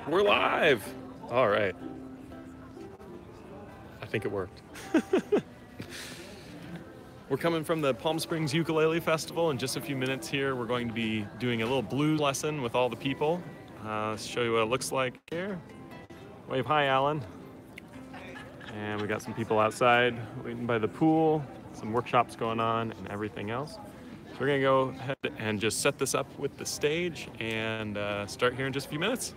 We're live! All right. I think it worked. We're coming from the Palm Springs Ukulele Festival. In just a few minutes here, we're going to be doing a little blues lesson with all the people. Show you what it looks like here. Wave hi, Alan. And we got some people outside waiting by the pool, some workshops going on and everything else. So we're gonna go ahead and just set this up with the stage and start here in just a few minutes.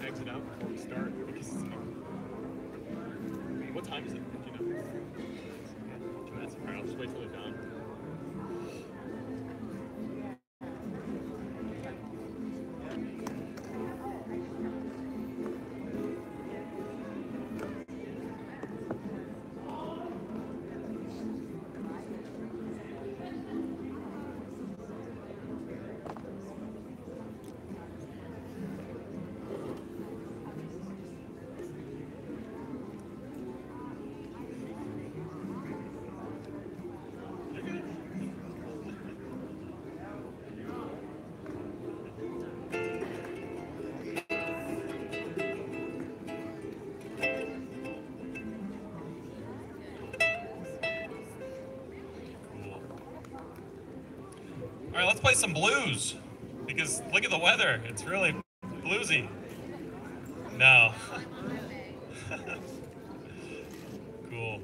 Exit out before we start because what time is it? Do you know? 2 minutes? Alright, I'll just wait till they're done. All right, let's play some blues, because look at the weather. It's really bluesy. No. Cool.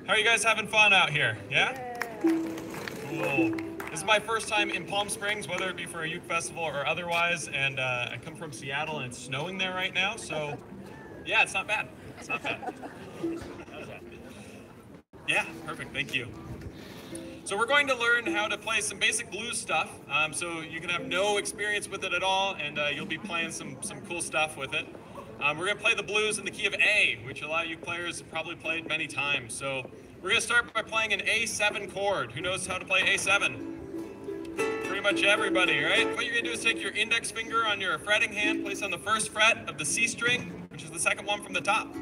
How are you guys having fun out here? Yeah? Cool. This is my first time in Palm Springs, whether it be for a uke festival or otherwise, and I come from Seattle and it's snowing there right now, so yeah, it's not bad. It's not bad. How's that? Yeah, perfect, thank you. So we're going to learn how to play some basic blues stuff, so you can have no experience with it at all, and you'll be playing some cool stuff with it. We're going to play the blues in the key of A, which a lot of you players have probably played many times. So we're going to start by playing an A7 chord. Who knows how to play A7? Pretty much everybody, right? What you're going to do is take your index finger on your fretting hand, place on the first fret of the C string, which is the second one from the top.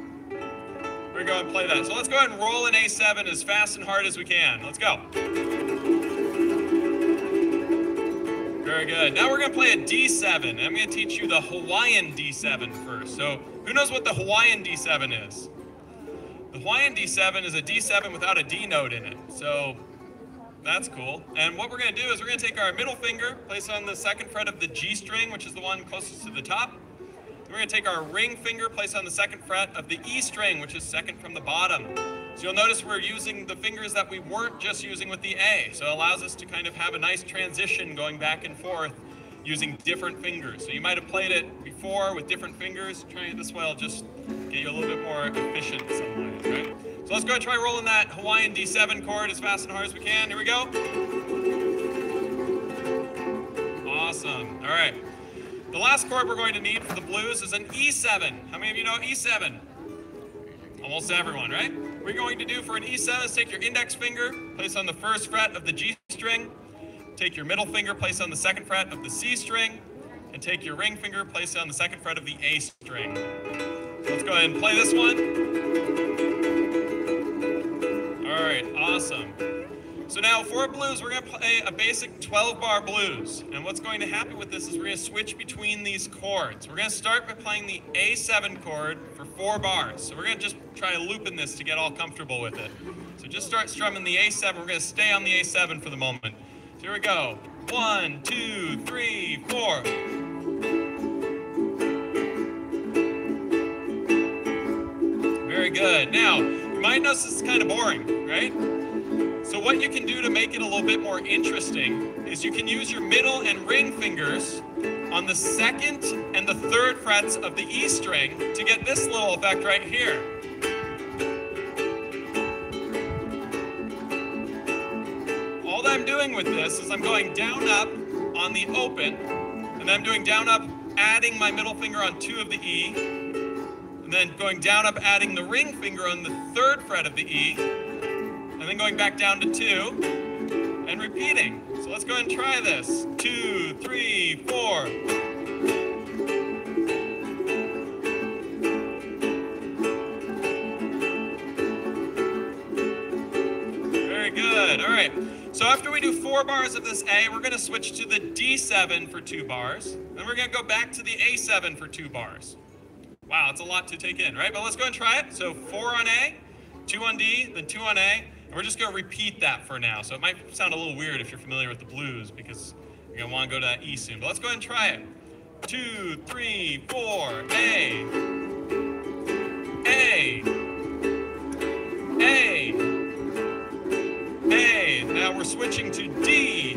We're going to go and play that. So let's go ahead and roll an A7 as fast and hard as we can. Let's go. Very good. Now we're going to play a D7. I'm going to teach you the Hawaiian D7 first. So who knows what the Hawaiian D7 is? The Hawaiian D7 is a D7 without a D note in it. So that's cool. And what we're going to do is we're going to take our middle finger, place on the second fret of the G string, which is the one closest to the top. We're going to take our ring finger, place on the second fret of the E string, which is second from the bottom. So you'll notice we're using the fingers that we weren't just using with the A. So it allows us to kind of have a nice transition going back and forth using different fingers. So you might have played it before with different fingers. Trying it this way will just get you a little bit more efficient in some ways, right? So let's go and try rolling that Hawaiian D7 chord as fast and hard as we can. Here we go. Awesome. All right. The last chord we're going to need for the blues is an E7. How many of you know E7? Almost everyone, right? What we're going to do for an E7 is take your index finger, place on the first fret of the G string, take your middle finger, place on the second fret of the C string, and take your ring finger, place on the second fret of the A string. So let's go ahead and play this one. All right, awesome. So now for blues, we're going to play a basic 12-bar blues. And what's going to happen with this is we're going to switch between these chords. We're going to start by playing the A7 chord for 4 bars. So we're going to just try looping this to get all comfortable with it. So just start strumming the A7. We're going to stay on the A7 for the moment. So here we go. 1, 2, 3, 4. Very good. Now, you might notice this is kind of boring, right? So what you can do to make it a little bit more interesting is you can use your middle and ring fingers on the second and the third frets of the E string to get this little effect right here. All that I'm doing with this is I'm going down up on the open, and then I'm doing down up adding my middle finger on 2 of the E, and then going down up adding the ring finger on the third fret of the E, and then going back down to 2 and repeating. So let's go ahead and try this. 2, 3, 4. Very good. All right. So after we do 4 bars of this A, we're going to switch to the D7 for 2 bars. Then we're going to go back to the A7 for 2 bars. Wow, it's a lot to take in, right? But let's go ahead and try it. So 4 on A, 2 on D, then 2 on A. And we're just going to repeat that for now. So it might sound a little weird if you're familiar with the blues because you're going to want to go to that E soon. But let's go ahead and try it. 2, 3, 4, A. A. A. A. Now we're switching to D.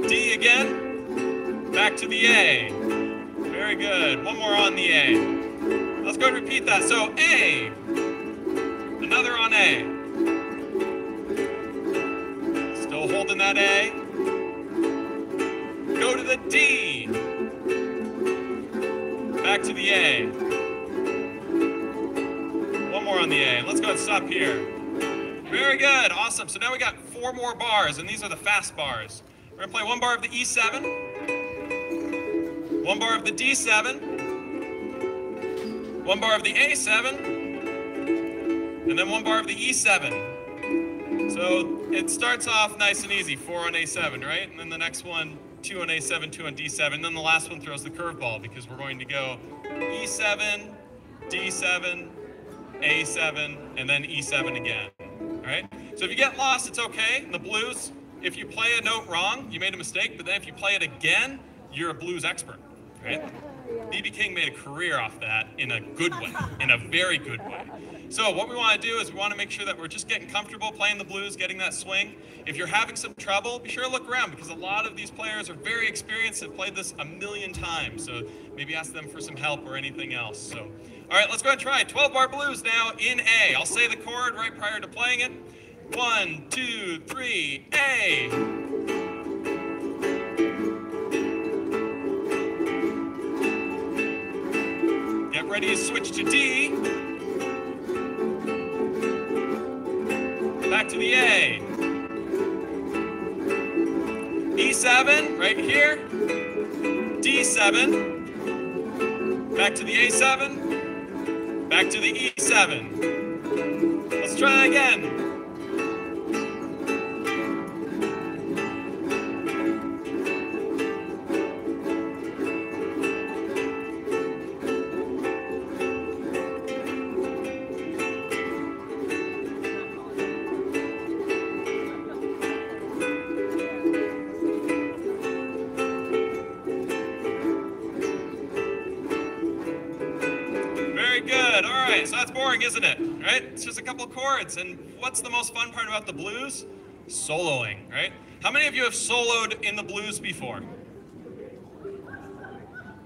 D again. Back to the A. Very good. One more on the A. Let's go and repeat that. So A. Another on A. Still holding that A. Go to the D. Back to the A. One more on the A. Let's go and stop here. Very good. Awesome. So now we got 4 more bars, and these are the fast bars. We're going to play 1 bar of the E7, 1 bar of the D7, 1 bar of the A7, and then 1 bar of the E7. So it starts off nice and easy, 4 on A7, right? And then the next one, 2 on A7, 2 on D7. And then the last one throws the curveball because we're going to go E7, D7, A7, and then E7 again, all right? So if you get lost, it's okay. In the blues, if you play a note wrong, you made a mistake, but then if you play it again, you're a blues expert, right? B.B. King made a career off that in a good way, in a very good way. So what we want to do is we want to make sure that we're just getting comfortable playing the blues, getting that swing. If you're having some trouble, be sure to look around, because a lot of these players are very experienced and played this a million times. So maybe ask them for some help or anything else. So, all right, let's go ahead and try it. 12-bar blues now in A. I'll say the chord right prior to playing it. 1, 2, 3, A. Get ready to switch to D. Back to the A. E7, right here. D7. Back to the A7. Back to the E7. Let's try that again. Good. All right, so that's boring, isn't it? Right? It's just a couple of chords. And what's the most fun part about the blues? Soloing, right? How many of you have soloed in the blues before?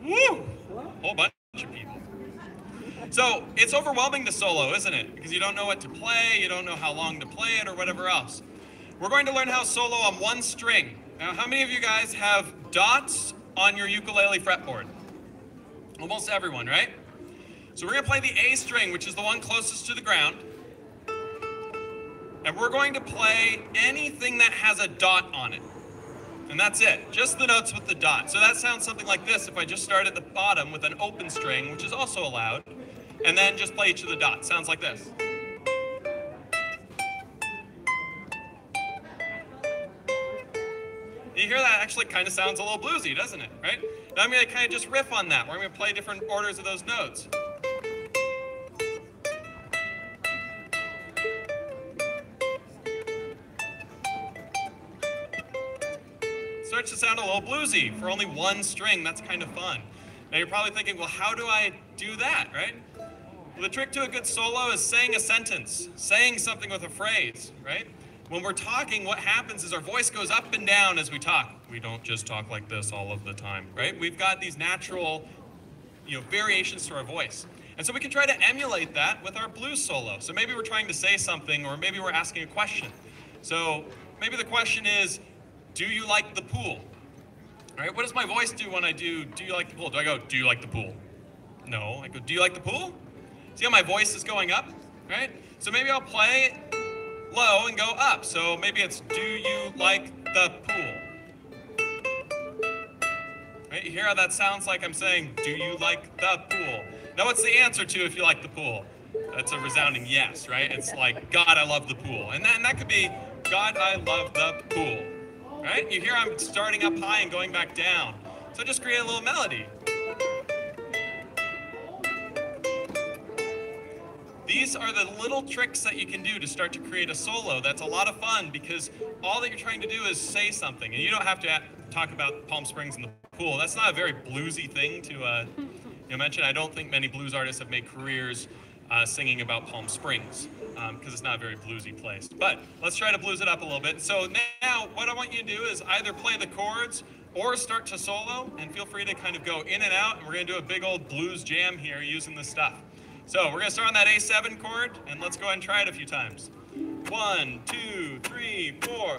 Woo! Whole bunch of people. So it's overwhelming to solo, isn't it? Because you don't know what to play, you don't know how long to play it, or whatever else. We're going to learn how to solo on one string. Now, how many of you guys have dots on your ukulele fretboard? Almost everyone, right? So we're going to play the A string, which is the one closest to the ground. And we're going to play anything that has a dot on it. And that's it, just the notes with the dot. So that sounds something like this if I just start at the bottom with an open string, which is also allowed, and then just play each of the dots. Sounds like this. You hear that actually kind of sounds a little bluesy, doesn't it, right? Now I'm going to kind of just riff on that. We're going to play different orders of those notes. Starts to sound a little bluesy for only one string. That's kind of fun. Now you're probably thinking, well, how do I do that, right? Well, the trick to a good solo is saying a sentence, saying something with a phrase, right? When we're talking, what happens is our voice goes up and down as we talk. We don't just talk like this all of the time, right? We've got these natural, variations to our voice. And so we can try to emulate that with our blues solo. So maybe we're trying to say something, or maybe we're asking a question. So maybe the question is, do you like the pool? All right, what does my voice do when I do you like the pool? Do I go, do you like the pool? No, I go, do you like the pool? See how my voice is going up, right? So maybe I'll play low and go up. So maybe it's, do you like the pool? Right, you hear how that sounds like I'm saying, do you like the pool? Now what's the answer to if you like the pool? That's a resounding yes, right? It's like, God, I love the pool. And that could be, God, I love the pool. Right? You hear I'm starting up high and going back down. So just create a little melody. These are the little tricks that you can do to start to create a solo. That's a lot of fun because all that you're trying to do is say something. And you don't have to talk about Palm Springs and the pool. That's not a very bluesy thing to mention. I don't think many blues artists have made careers singing about Palm Springs. Because it's not a very bluesy place. But let's try to blues it up a little bit. So now what I want you to do is either play the chords or start to solo, and feel free to kind of go in and out, and we're going to do a big old blues jam here using this stuff. So we're going to start on that A7 chord, and let's go ahead and try it a few times. 1, 2, 3, 4.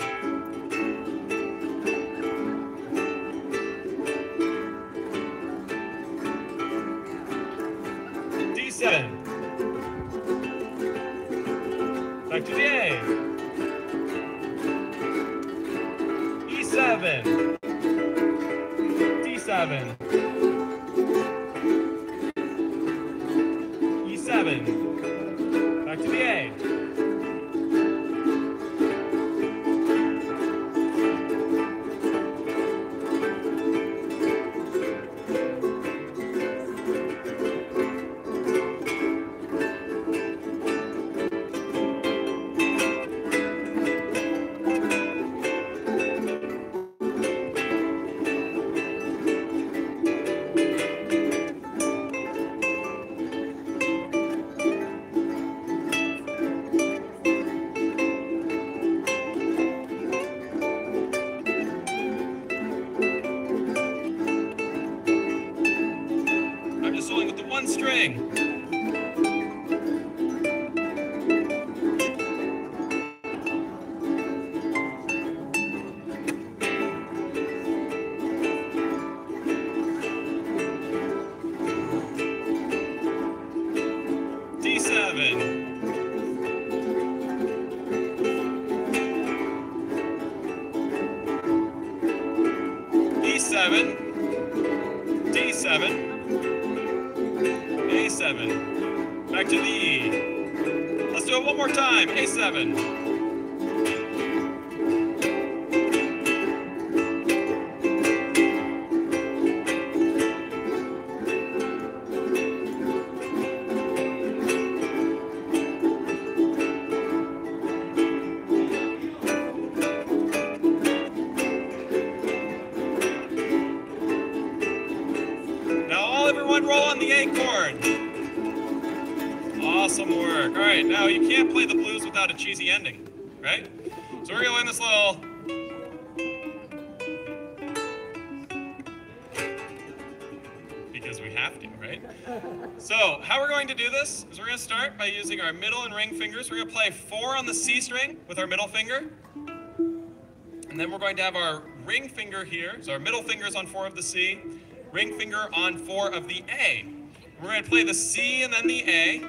D7. Back to the A. E7. D7. E7. Back to the A. string. D7. E7, D7, A7, back to the E. Let's do it one more time, A7. Everyone roll on the A chord. Awesome work. All right, now you can't play the blues without a cheesy ending, right? So we're gonna learn this little because we have to, right? So how we're going to do this is we're gonna start by using our middle and ring fingers. We're gonna play 4 on the C string with our middle finger. And then we're going to have our ring finger here. So our middle finger is on 4 of the C. Ring finger on 4 of the A. We're going to play the C and then the A,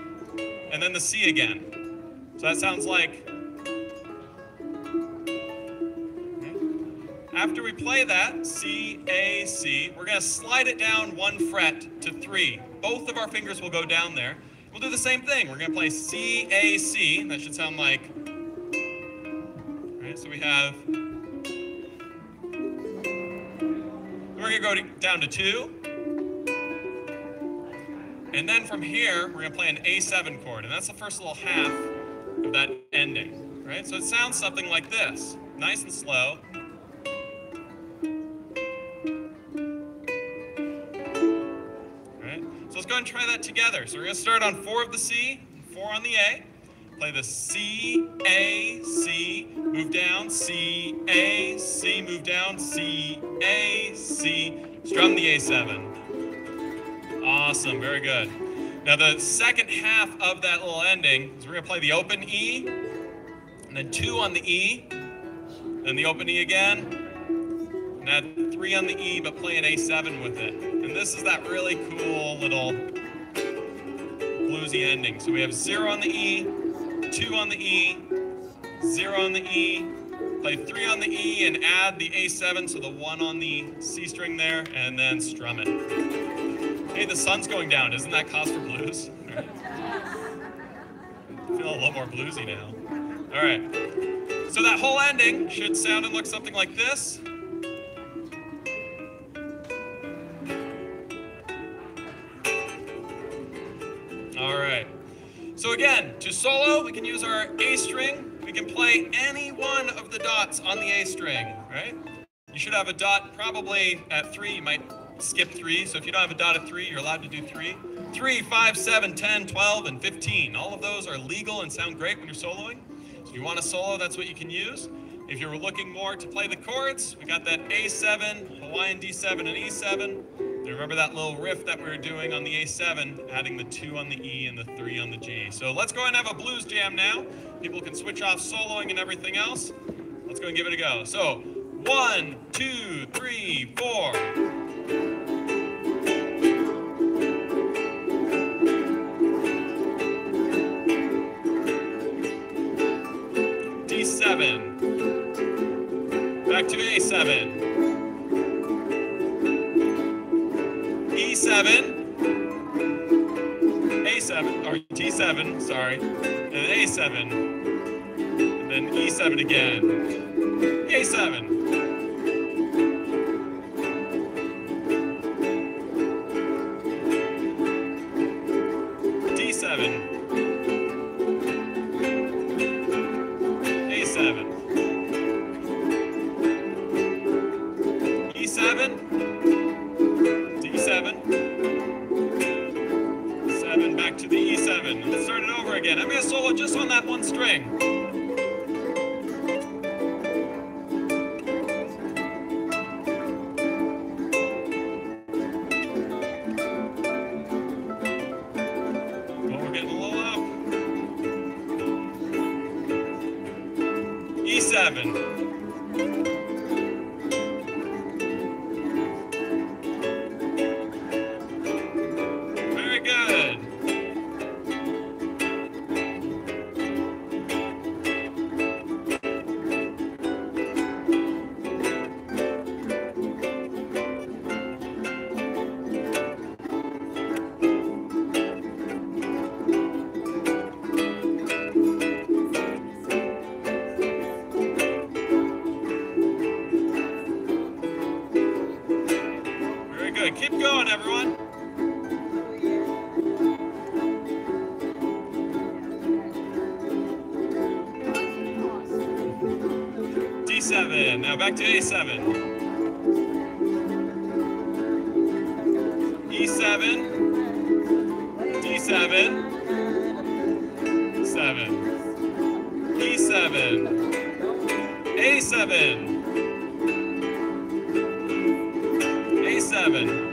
and then the C again. So that sounds like... After we play that, C, A, C, we're going to slide it down 1 fret to 3. Both of our fingers will go down there. We'll do the same thing. We're going to play C, A, C. That should sound like... Right, so we have... We're going to go down to 2. And then from here, we're going to play an A7 chord. And that's the first little half of that ending. Right? So it sounds something like this. Nice and slow. Right? So let's go ahead and try that together. So we're going to start on 4 of the C, 4 on the A. Play the C, A, C, move down, C, A, C, move down, C, A, C. Strum the A7. Awesome, very good. Now the second half of that little ending is we're gonna play the open E, and then 2 on the E, then the open E again, and add 3 on the E, but play an A7 with it. And this is that really cool little bluesy ending. So we have 0 on the E, 2 on the E, 0 on the E, play 3 on the E and add the A7, so the 1 on the C string there, and then strum it. Hey, the sun's going down. Isn't that cause for blues? All right. I feel a little more bluesy now. All right. So that whole ending should sound and look something like this. All right. So again, to solo, we can use our A string. We can play any one of the dots on the A string, right? You should have a dot probably at 3. You might skip 3. So if you don't have a dot at 3, you're allowed to do 3. 3, 5, 7, 10, 12, and 15. All of those are legal and sound great when you're soloing. So if you want to solo, that's what you can use. If you're looking more to play the chords, we got that A7, Hawaiian D7, and E7. And remember that little riff that we were doing on the A7, adding the 2 on the E and the 3 on the G. So let's go ahead and have a blues jam now. People can switch off soloing and everything else. Let's go and give it a go. So 1, 2, 3, 4. D7. Back to A7. E7, A7, or D7, sorry, and then A7, and then E7 again, A7, D7, A7, E7, D7, 7, back to the E7. Let's start it over again. I'm going to solo just on that one string. D7. Very good. Very good. Keep going, everyone. D7. Now back to A7. E7. D7. 7. E7. A7. A7.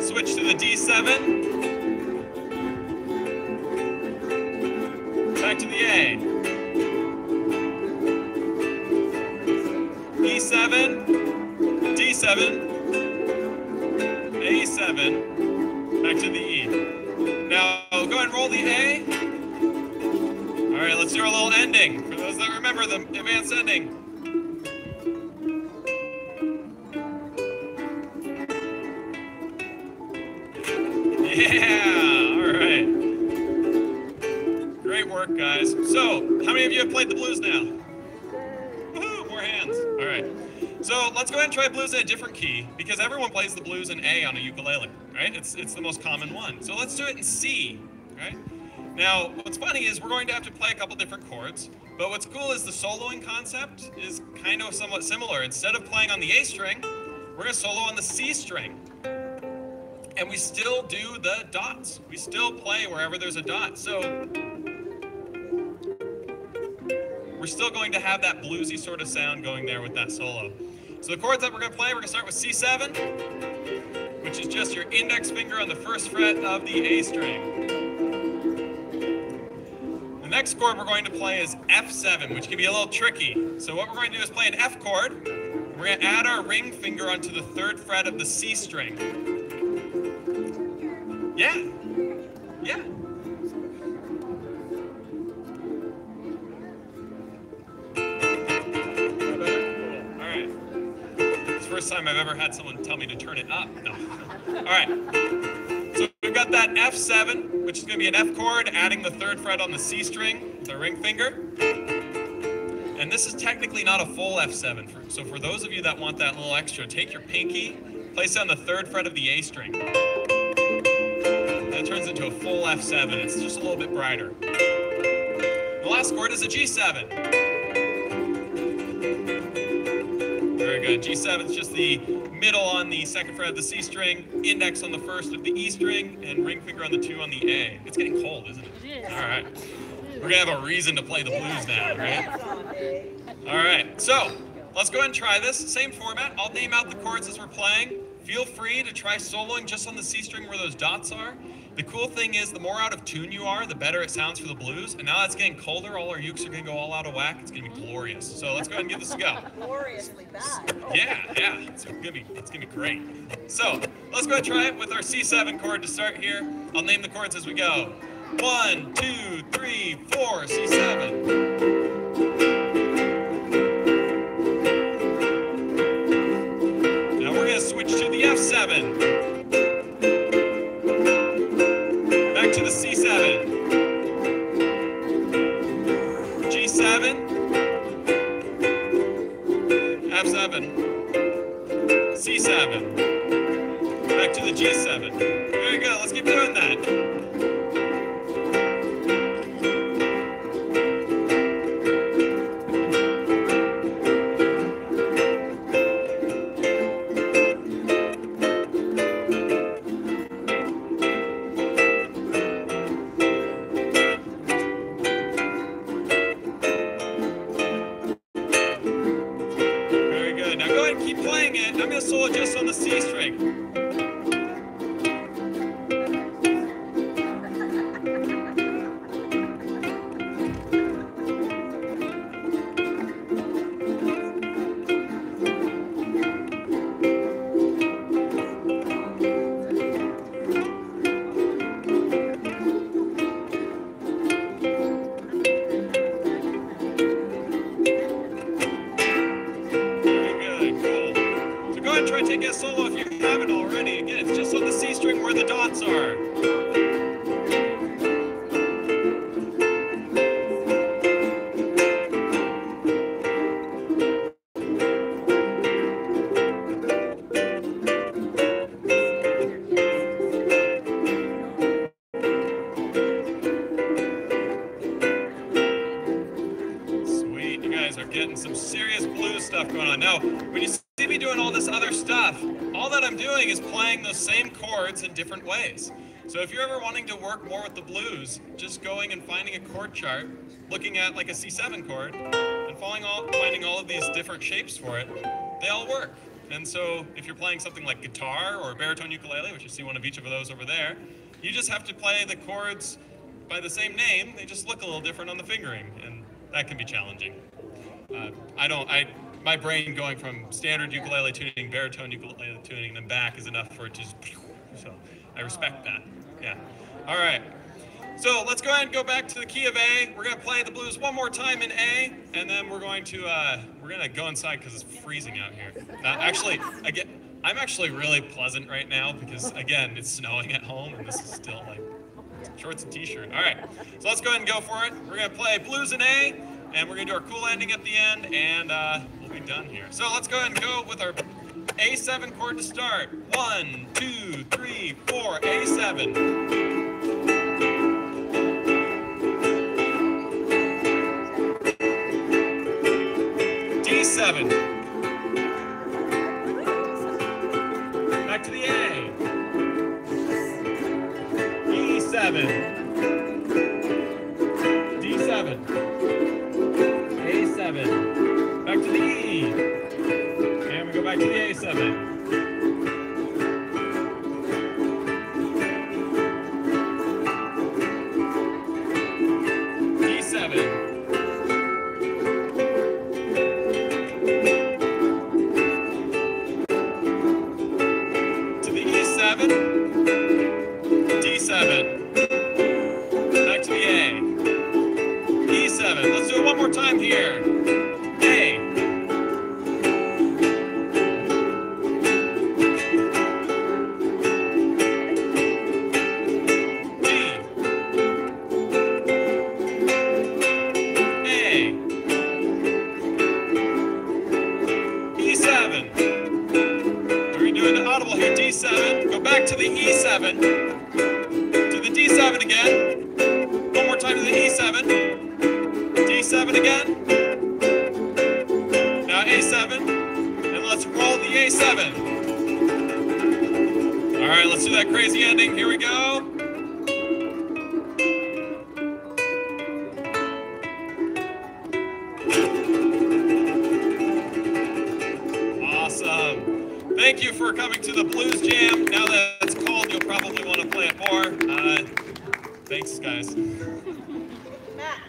Switch to the D7. Back to the A. E7, D7, A7, back to the E. Now go ahead and roll the A. All right, let's do our little ending. For those that remember the advanced ending. Yeah, all right. Great work, guys. So, how many of you have played the blues now? Woohoo, more hands. All right. So let's go ahead and try blues in a different key because everyone plays the blues in A on a ukulele, right? It's the most common one. So let's do it in C, right? Now, what's funny is we're going to have to play a couple different chords, but what's cool is the soloing concept is kind of somewhat similar. Instead of playing on the A string, we're gonna solo on the C string. And we still do the dots. We still play wherever there's a dot. So we're still going to have that bluesy sort of sound going there with that solo. So the chords that we're going to play, we're going to start with C7, which is just your index finger on the first fret of the A string. The next chord we're going to play is F7, which can be a little tricky. So what we're going to do is play an F chord. We're going to add our ring finger onto the third fret of the C string. Yeah. Yeah. First time I've ever had someone tell me to turn it up. No. All right. So we've got that F7, which is going to be an F chord, adding the third fret on the C string with our ring finger. And this is technically not a full F7. So for those of you that want that little extra, take your pinky, place it on the third fret of the A string. That turns into a full F7. It's just a little bit brighter. The last chord is a G7. Very good. G7 is just the middle on the second fret of the C string, index on the first of the E string, and ring finger on the 2 on the A. It's getting cold, isn't it? It is. All right. We're going to have a reason to play the blues now, right? All right. So let's go ahead and try this. Same format. I'll name out the chords as we're playing. Feel free to try soloing just on the C string where those dots are. The cool thing is the more out of tune you are, the better it sounds for the blues. And now that it's getting colder, all our ukes are going to go all out of whack. It's going to be glorious. So let's go ahead and give this a go. Gloriously bad. Yeah. It's going to be great. So let's go ahead and try it with our C7 chord to start here. I'll name the chords as we go. 1, 2, 3, 4, C7. Now we're going to switch to the F7. Back to the C7. G7. F7. C7. Back to the G7. Very good. Let's keep doing that. I'm going to solo just on the C string. take a solo if you haven't already. Again, it's just on the C string where the dots are. Getting some serious blues stuff going on. Now, when you see me doing all this other stuff, all that I'm doing is playing those same chords in different ways. So if you're ever wanting to work more with the blues, just going and finding a chord chart, looking at like a C7 chord, and finding all of these different shapes for it, they all work. And so if you're playing something like guitar or baritone ukulele, which you see one of each of those over there, you just have to play the chords by the same name. They just look a little different on the fingering, and that can be challenging. My brain going from standard ukulele tuning, baritone ukulele tuning, and then back is enough for it to just, so I respect that. Yeah. All right. So let's go ahead and go back to the key of A. We're going to play the blues one more time in A, and then we're going to go inside because it's freezing out here. I'm actually really pleasant right now because, again, it's snowing at home, and this is still like shorts and t-shirt. All right. So let's go ahead and go for it. We're going to play blues in A. And we're going to do our cool ending at the end, and we'll be done here. So let's go ahead and go with our A7 chord to start. 1, 2, 3, 4, A7. D7. Back to the A. E7. D7. A7, back to the E, and we go back to the A7. D7. To the E7, D7, back to the A. E7. Let's do it one more time here. A. D. A. E7. We're doing the audible here. D7. Go back to the E7. To the D7 again. One more time to the E7. D7 again. Now A7, and let's roll the A7. All right, let's do that crazy ending. Here we go. Awesome. Thank you for coming to the Blues Jam. Now that it's cold, you'll probably want to play it more. Thanks, guys. Matt.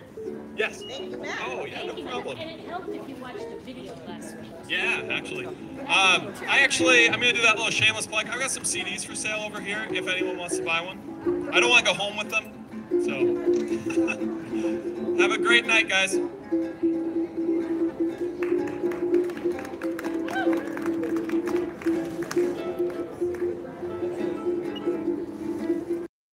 Yes. Thank you, Matt. Oh, yeah, no problem. And it helped if you watched the video last week. Yeah, actually. I'm going to do that little shameless plug. I've got some CDs for sale over here if anyone wants to buy one. I don't want to go home with them. So, have a great night, guys.